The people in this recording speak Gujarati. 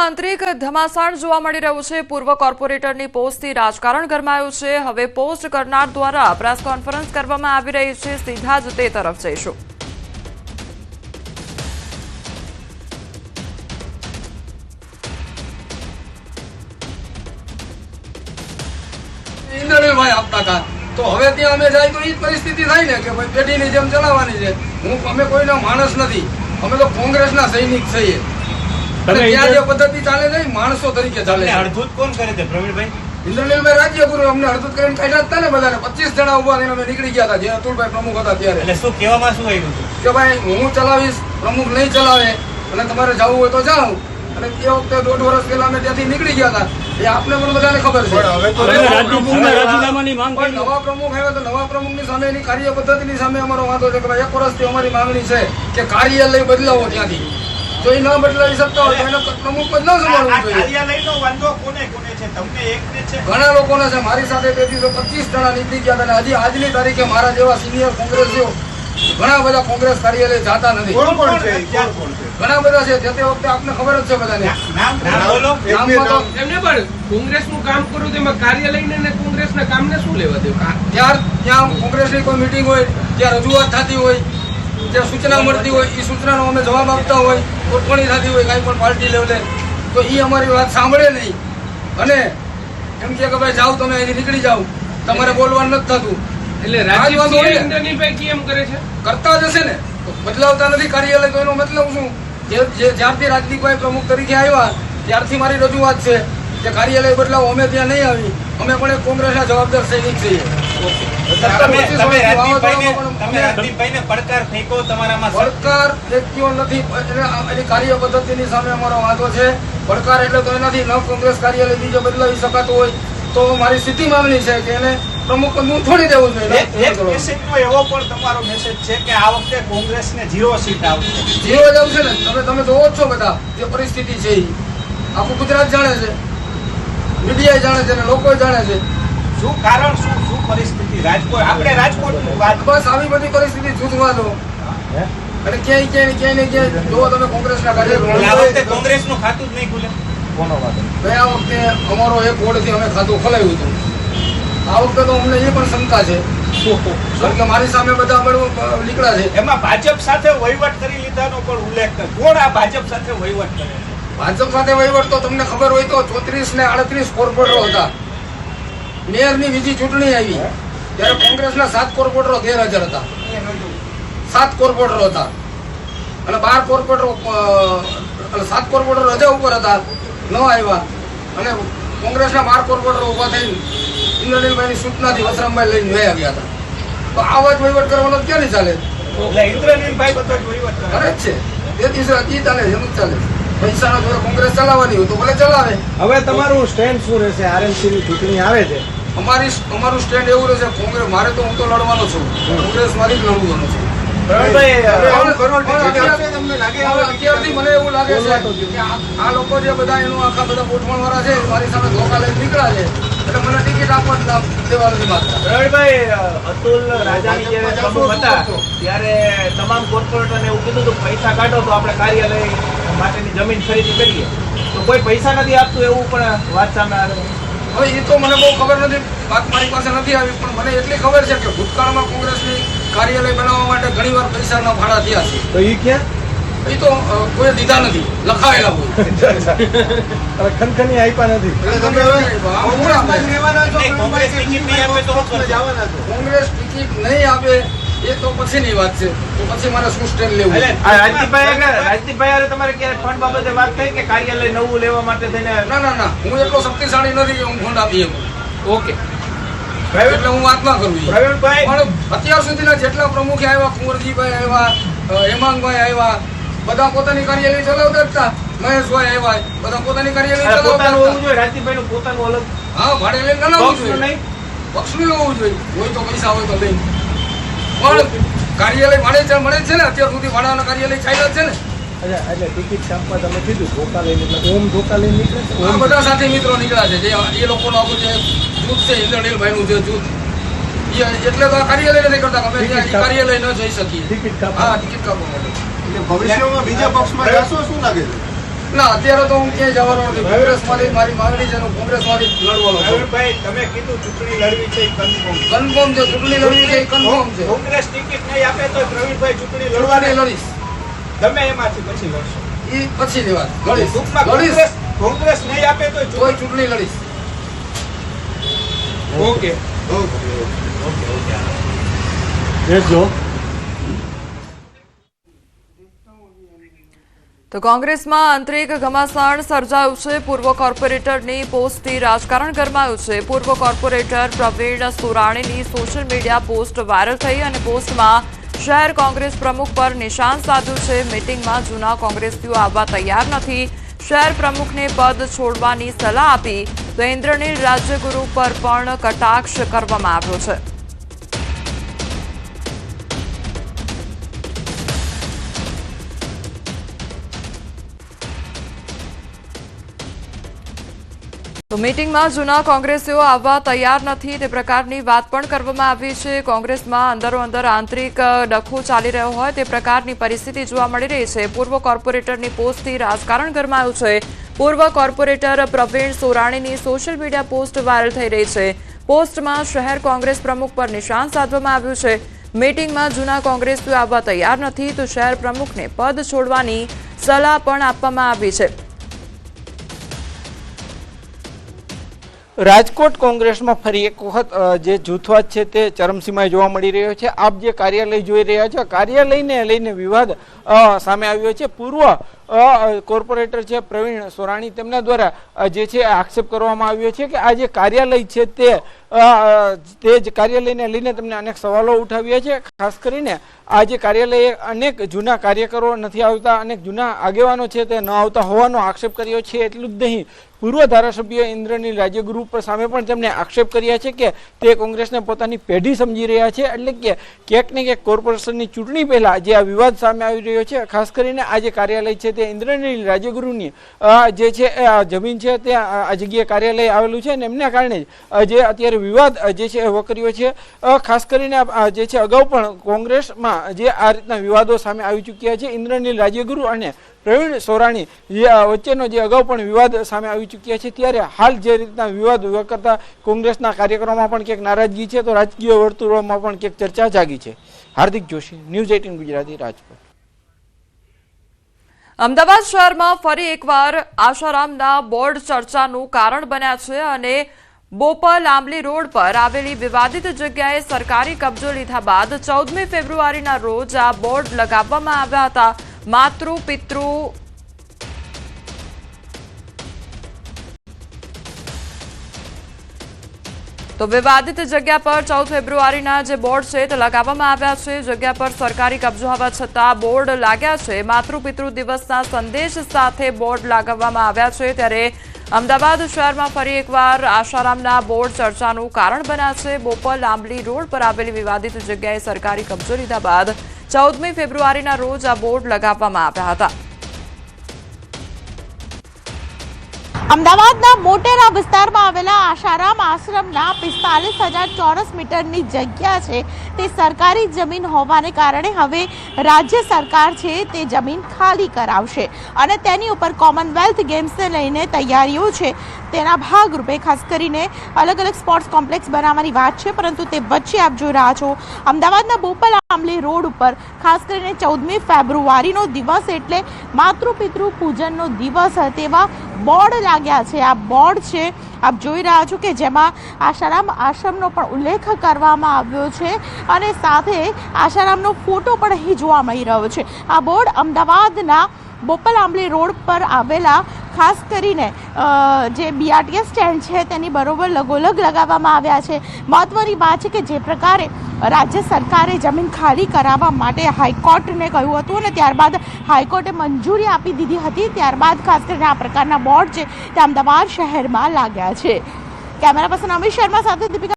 આંતરિક ધમાસાણ જોવા મળી રહ્યું છે। પૂર્વ કોર્પોરેટરની પોસ્ટથી રાજકારણ ગરમાયું છે। હવે પોસ્ટ કરનાર દ્વારા પ્રેસ કોન્ફરન્સ કરવામાં આવી રહી છે। સીધા જ તે તરફ જઈશું। ભાઈ આપતા હતા તો હવે ત્યાં અમે જાય તો એ પરિસ્થિતિ થાય ને કે ભાઈ પેઢીની જેમ ચલાવવાની છે। અમે કોઈના માણસ નથી, અમે તો કોંગ્રેસના સૈનિક છીએ। ત્યાં જે પદ્ધતિ ચાલે છે માણસો તરીકે ચાલે છે। અડધૂત કોણ કરે છે પ્રવીણભાઈ? ઇન્દ્રનીલભાઈ રાજ્યગુરુ અમને અડધૂત કરીને કાઢ્યા હતા ને બધાને 25 જણા ઉભા થઈને અમે નીકળી ગયા હતા જે અતુલભાઈ પ્રમુખ હતા ત્યારે। એટલે શું કહેવામાં શું આવ્યું કે ભાઈ હું ચલાવીશ, પ્રમુખ નહીં ચલાવે અને તમારે જવું હોય તો જાઓ। અને તે વખતે 1.5 વર્ષ પહેલા અમે ત્યાંથી નીકળી ગયા હતા। એ આપને પણ બધાને ખબર છે। નવા પ્રમુખ આવ્યા તો નવા પ્રમુખની સામે એની કાર્ય પદ્ધતિની સામે અમારો વાંધો છે કે ભાઈ 1 વર્ષથી અમારી માંગણી છે કે કાર્યાલય બદલાવો ત્યાંથી। જો એ ન બદલાવી શકતા હોય તો એને પ્રમુખ પદ ન સંભાળવું જોઈએ। કાર્યાલયનો વાંધો કોને છે? તમને એકને છે? ઘણા લોકોને છે। મારી સાથે તેથી 25 જણા નીકળી ગયા હતા અને હજી આજની તારીખે મારા જેવા સિનિયર કોંગ્રેસીઓ ઘણા બધા કોંગ્રેસ કાર્યાલય જાતા નથી। ઘણા બધા છે। તે વખતે આપને ખબર જ છે બધાને। નામ બોલો। એમને પણ કોંગ્રેસનું કામ કરું તેમાં કાર્યાલયને ને કોંગ્રેસના કામને શું લેવા દેવું? ત્યાં કોંગ્રેસની કોઈ મીટિંગ હોય, ત્યાં રજૂઆત થતી હોય, ત્યાં સૂચના મળતી હોય, એ સૂચનાનો અમે જવાબ આપતા હોય, ગોઠવણી થતી હોય કાંઈ પણ પાર્ટી લેવલે, તો એ અમારી વાત સાંભળે નહીં અને એમ કે ભાઈ જાઓ તમે અહીંથી નીકળી જાઓ, તમારે બોલવાનું નથી થતું। એટલે રાજ્યભાઈ ઇન્દ્રનીલભાઈ કેમ કરે છે? કરતા જ હશે ને, બદલાવતા નથી કાર્યાલય તો એનો મતલબ શું? જ્યારથી રાજદીપભાઈ પ્રમુખ તરીકે આવ્યા ત્યારથી મારી રજૂઆત છે કે કાર્યાલય બદલાવો। અમે ત્યાં નહીં આવી, અમે પણ એક કોંગ્રેસના જવાબદાર સૈનિક છીએ। પડકાર ફેંકો તમારામાં? પડકાર ફેંક્યો નથી, એની કાર્ય પદ્ધતિની સામે અમારો વાંધો છે। પડકાર એટલે તો એનાથી ન કોંગ્રેસ કાર્યાલય બીજો બદલાવી શકાતું હોય તો મારી સીધી માંગણી છે કે એને પ્રમુખ પદ છોડી દેવું જોઈએ। એવો પણ તમારો મેસેજ છે કે આ વખતે કોંગ્રેસને 0 સીટ આવશે? 0 જ આવશે ને। તમે જોવો જ છો બધા જે પરિસ્થિતિ છે એ આખું ગુજરાત જાણે છે, મીડિયા જાણે છે અને લોકો જાણે છે। શું કારણ, શું પરિસ્થિતિ? આપણે રાજકોટનું વાત, બસ આવી બધી પરિસ્થિતિ જૂથવા દો અને ક્યાંય જોવો તમે કોંગ્રેસના કાર્યક્રમ। કોંગ્રેસનું ખાતું જ નહીં ખુલે? ગયા વખતે અમારો એક વોર્ડથી અમે ખાતું ખોલાવ્યું હતું। આ વખતે તો અમને એ પણ શંકા છે કારણ કે મારી સામે બધા નીકળ્યા છે। એમાં ભાજપ સાથે વહીવટ કરી લીધાનો પણ ઉલ્લેખ કરે। કોણ આ ભાજપ સાથે વહીવટ કરે? ભાજપ સાથે વહીવટ તો તમને ખબર હોય તો 34 ને 38 કોર્પોરેટરો હતા। મેયરની બીજી ચૂંટણી આવી ત્યારે કોંગ્રેસના 7 કોર્પોરેટરો ગેરહાજર હતા। 7 કોર્પોરેટરો હતા અને 12 કોર્પોરેટરો 7 કોર્પોરેટરો રજા ઉપર હતા, ન આવ્યા અને કોંગ્રેસના 12 કોર્પોરેટરો ઉભા થઈને ઇન્દ્રનીલભાઈની સૂચનાથી વસરામભાઈ લઈને વયા ગયા હતા। તો આવા જ વહીવટ કરવાનો ક્યાં નહીં ચાલે? એટલે ઇન્દ્રનીલભાઈ બધો વહીવટ કરે જ છે। તે દિવસે હજી ચાલે છે, એમ જ ચાલે। પૈસાનો જો કોંગ્રેસ ચલાવવાની હોય તો ભલે ચલાવે। હવે તમારું સ્ટેન્ડ શું રહેશે? આરએમસીની ચૂંટણી આવે છે, અમારું સ્ટેન્ડ એવું રહેશે કોંગ્રેસ, મારે તો હું તો લડવાનો છું, કોંગ્રેસ મારી જ લડવાનો છું। અત્યારથી મને એવું લાગે છે કે આ લોકો જે બધા એનું આખા બધા ગોઠવણવાળા છે મારી સામે ધોકા લઈને નીકળ્યા છે એટલે મને ટિકિટ આપવા દેવા નથી માંગતા। પ્રવીણભાઈ, અતુલ રાજાની જ્યારે પ્રમુખ હતા ત્યારે તમામ કોર્પોરેટરને એવું કીધું હતું પૈસા કાઢો તો આપણે કાર્યાલય માટેની જમીન ખરીદી કરીએ, તો કોઈ પૈસા નથી આપતું એવું પણ વાત સામે આવે। હવે એ તો મને બહુ ખબર નથી, વાત મારી પાસે નથી આવી, પણ મને એટલી ખબર છે કે ભૂતકાળમાં કોંગ્રેસની કાર્યાલય બનાવવા માટે ઘણીવાર પૈસાના ભાડા થયા છે। તો એ ક્યાં? એ તો કોઈ દીધા નથી, લખાયેલા હોય। ખનખની આપ્યા નથી। કોંગ્રેસ ટિકિટ નહીં આપે તો કોંગ્રેસ ટિકિટ નહીં આપે એ તો પછીની વાત છે, તો પછી મારે શું સ્ટેન્ડ લેવું? રાજદીપભાઈ તમારે ક્યારે ફંડ બાબતે વાત થઈ કે કાર્યાલય નવું લેવા માટે થઈને? ના, હું એટલો શક્તિશાળી નથી કે હું ફંડ આપી શકું। ઓકે, એટલે હું વાત ના કરું। પ્રવીણભાઈ, પણ અત્યાર સુધીના જેટલા પ્રમુખ આવ્યા, કુંવરજીભાઈ આવ્યા, હેમાંગભાઈ આવ્યા, બધા પોતાની કાર્યાલય ચલાવતા હતા। મહેશભાઈ આવ્યા, બધા પોતાની કાર્યાલય ચલાવતા હતા। રાજદીપભાઈનું પોતાનું અલગ, હા, ભાડે લઈને ન લાવવું જોઈએ, પક્ષનું હોવું જોઈએ, હોય તો પૈસા હોય તો લઈ, પણ કાર્યાલય ભાડે મળે છે ને અત્યાર સુધી ભાડાના કાર્યાલય ચાલ્યા છે ને। એટલે ટિકિટ છાપવા તમે કીધું ધોકા લઈને, ઓમ ધોકા લઈને નીકળે છે? આ બધા સાથે મિત્રો નીકળ્યા છે, જે એ લોકોનું આખું જે જૂથ છે ઇન્દ્રનીલભાઈનું જે જૂથ, એટલે તો કાર્યાલય નથી કરતા, અમે કાર્યાલય ન જઈ શકીએ। ટિકિટ હા, ટિકિટ કાપવા માટે। ભવિષ્યમાં બીજા પક્ષમાં જશો શું લાગે છે? ના અત્યારે તો હું ક્યાંય જવાનો નથી. કોંગ્રેસમાંથી મારી માંગણી છે, હું કોંગ્રેસમાંથી જ લડવાનો છું. પ્રવીણભાઈ, તમે કીધું ચૂંટણી લડવી છે એ કન્ફર્મ છે. કન્ફર્મ છે, ચૂંટણી લડવી છે એ કન્ફર્મ છે. કોંગ્રેસ ટિકિટ નહીં આપે તો પ્રવીણભાઈ ચૂંટણી ચૂંટણી લડવાની લડીશ. ગમે એમાંથી પછી લડશો. એ પછી ની વાત. લડીશ. ટૂંકમાં લડીશ. કોંગ્રેસ નહીં આપે તો કોઈ ચૂંટણી લડીશ. ઓકે તો કોંગ્રેસમાં આંતરિક ઘમાસાણ સર્જાયું છે. પૂર્વ કોર્પોરેટરની પોસ્ટથી રાજકારણ ગરમાયું છે. પૂર્વ કોર્પોરેટર પ્રવીણ સુરાણીની સોશિયલ મીડિયા પોસ્ટ વાયરલ થઈ અને પોસ્ટમાં શહેર કોંગ્રેસ પ્રમુખ પર નિશાન સાધ્યું છે. મીટિંગમાં જૂના કોંગ્રેસીઓ આવવા તૈયાર નથી. શહેર પ્રમુખને પદ છોડવાની સલાહ આપી તો ઇન્દ્રનીલ રાજ્યગુરુ પર પણ કટાક્ષ કરવામાં આવ્યો છે. તો મીટિંગમાં જૂના કોંગ્રેસીઓ આવવા તૈયાર નથી તે પ્રકારની વાત પણ કરવામાં આવી છે. કોંગ્રેસમાં અંદરોઅંદર આંતરિક ડખો ચાલી રહ્યો હોય તે પ્રકારની પરિસ્થિતિ જોવા મળી રહી છે. પૂર્વ કોર્પોરેટરની પોસ્ટથી રાજકારણ ગરમાયું છે. પૂર્વ કોર્પોરેટર પ્રવીણ સોરાણીની સોશિયલ મીડિયા પોસ્ટ વાયરલ થઈ રહી છે. પોસ્ટમાં શહેર કોંગ્રેસ પ્રમુખ પર નિશાન સાધવામાં આવ્યું છે. મીટિંગમાં જૂના કોંગ્રેસીઓ આવવા તૈયાર નથી તો શહેર પ્રમુખને પદ છોડવાની સલાહ પણ આપવામાં આવી છે. રાજકોટ કોંગ્રેસમાં ફરી એક વખત જે જૂથવાદ છે તે ચરમસીમાએ જોવા મળી રહ્યો છે. આપ જે કાર્યાલય જોઈ રહ્યા છો, કાર્યાલયને લઈને વિવાદ સામે આવ્યો છે. પૂર્વ કોર્પોરેટર છે પ્રવીણ સોરાણી, તેમના દ્વારા જે છે આક્ષેપ કરવામાં આવ્યો છે કે આ જે કાર્યાલય છે તે જ કાર્યાલયને લઈને તેમને અનેક સવાલો ઉઠાવ્યા છે. ખાસ કરીને આ જે કાર્યાલય અનેક જૂના કાર્યકરો નથી આવતા, અનેક જૂના આગેવાનો છે તે ન આવતા હોવાનો આક્ષેપ કર્યો છે. એટલું જ નહીં, પૂર્વ ધારાસભ્ય ઇન્દ્રનીલ રાજ્યગુરુ સામે પણ તેમણે આક્ષેપ કર્યા છે કે તે કોંગ્રેસને પોતાની પેઢી સમજી રહ્યા છે. એટલે કે ક્યાંક ને ક્યાંક કોર્પોરેશનની ચૂંટણી પહેલા જે આ વિવાદ સામે આવી રહ્યો છે, ખાસ કરીને આ જે કાર્યાલય છે તે ઇન્દ્રનીલ રાજ્યગુરુની જે છે જમીન છે ત્યાં આ જગ્યાએ કાર્યાલય આવેલું છે અને એમના કારણે જે અત્યારે વિવાદ જે છે વકર્યો છે. ખાસ કરીને જે છે અગાઉ પણ કોંગ્રેસમાં જે આ રીતના વિવાદો સામે આવી ચૂક્યા છે. ઇન્દ્રનીલ રાજ્યગુરુ અને પ્રવીણ સોરાણી વચ્ચેનો જે અગાઉ પણ વિવાદ સામે આવી ચૂક્યા છે, ત્યારે હાલ જે રીતના વિવાદ કરતા કોંગ્રેસના કાર્યકરોમાં પણ ક્યાંક નારાજગી છે તો રાજકીય વર્તુળોમાં પણ ક્યાંક ચર્ચા જાગી છે. હાર્દિક જોશી, ન્યૂઝ 18 ગુજરાતી, રાજકોટ. અમદાવાદ શહેરમાં ફરી એકવાર આશારામના બોર્ડ ચર્ચાનું કારણ બન્યા છે અને બોપલ આંબલી રોડ પર આવેલી વિવાદિત જગ્યાએ સરકારી કબજો લીધા બાદ 14મી ફેબ્રુઆરીના રોજ આ બોર્ડ લગાવવામાં આવ્યા હતા. માતૃ પિતૃ તો વિવાદિત જગ્યા પર 14 ફેબ્રુઆરીના જે બોર્ડ છે તે લગાવવામાં આવ્યા છે. જગ્યા પર સરકારી કબજો હોવા છતાં બોર્ડ લાગ્યા છે. માતૃ પિતૃ દિવસના સંદેશ સાથે બોર્ડ લગાવવામાં આવ્યા છે. ત્યારે અમદાવાદ શહેરમાં ફરી એકવાર આશારામના બોર્ડ ચર્ચાનું કારણ બન્યા છે. બોપલ આંબલી રોડ પર આવેલી વિવાદિત જગ્યાએ સરકારી કબજો લીધા બાદ 14મી ફેબ્રુઆરીના રોજ આ બોર્ડ લગાવવામાં આવ્યા હતા. અમદાવાદના મોટેરા વિસ્તારમાં આવેલા આશારામ આશ્રમના 45,000 ચોરસ મીટરની જગ્યા છે તે સરકારી જમીન હોવાને કારણે હવે રાજ્ય સરકાર છે તે જમીન ખાલી કરાવશે અને તેની ઉપર કોમનવેલ્થ ગેમ્સને લઈને તૈયારીઓ છે. તેના ભાગરૂપે ખાસ કરીને અલગ અલગ સ્પોર્ટ્સ કોમ્પ્લેક્સ બનાવવાની વાત છે. પરંતુ તે વચ્ચે આપ જોઈ રહ્યા છો અમદાવાદના બોપલ આંબલી રોડ ઉપર ખાસ કરીને 14મી ફેબ્રુઆરીનો દિવસ એટલે માતૃપિતૃ પૂજનનો દિવસ તેવા બોર્ડ લાગ્યા છે. આ બોર્ડ છે આપ જોઈ રહ્યા છો કે જેમાં આશારામ આશ્રમનો પણ ઉલ્લેખ કરવામાં આવ્યો છે અને સાથે આશારામનો ફોટો પણ અહીં જોવા મળી રહ્યો છે. આ બોર્ડ અમદાવાદના બોપલ આંબલી રોડ પર આવેલા ખાસ કરીને જે બીઆરટીએસ સ્ટેન્ડ છે તેની બરોબર લગોલગ લગાવવામાં આવ્યા છે. મહત્વની વાત છે કે જે પ્રકારે રાજ્ય સરકારે જમીન ખાલી કરાવવા માટે હાઈકોર્ટને કહ્યું હતું અને ત્યારબાદ હાઈકોર્ટે મંજૂરી આપી દીધી હતી, ત્યારબાદ ખાસ કરીને આ પ્રકારના બોર્ડ છે તે અમદાવાદ શહેરમાં લાગ્યા છે. કેમેરા પર્સન અમિત શર્મા સાથે દીપિકા